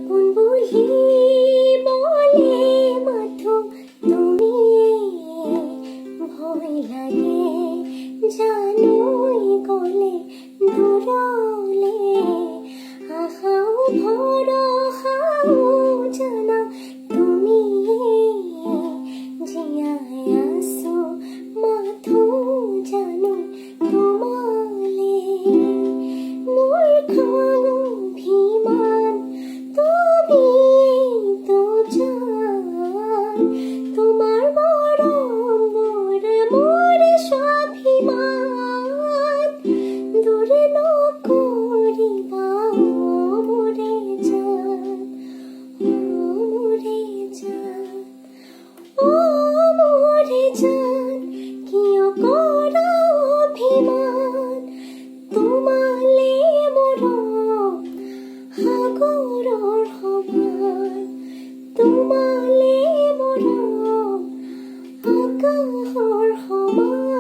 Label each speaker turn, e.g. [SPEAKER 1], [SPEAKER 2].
[SPEAKER 1] বুলবুলি বলে মাথো তুমি ভয় লাগে জানোই গলে দুরলে আহাও ভরসাও জানা তুমি জিয়াই আছো মাথো জানো তোমালে মূর্খ অভিমান তুমি তো জান তোমার বড় বড় মোর স্বাভিমান দূরে নকরিবা মোরে জান মোরে জান ও মোরে জান কিয় করা অভিমান তোমালে মোর সাগৰৰ সমান তোমালে মোর আকাশৰ সমান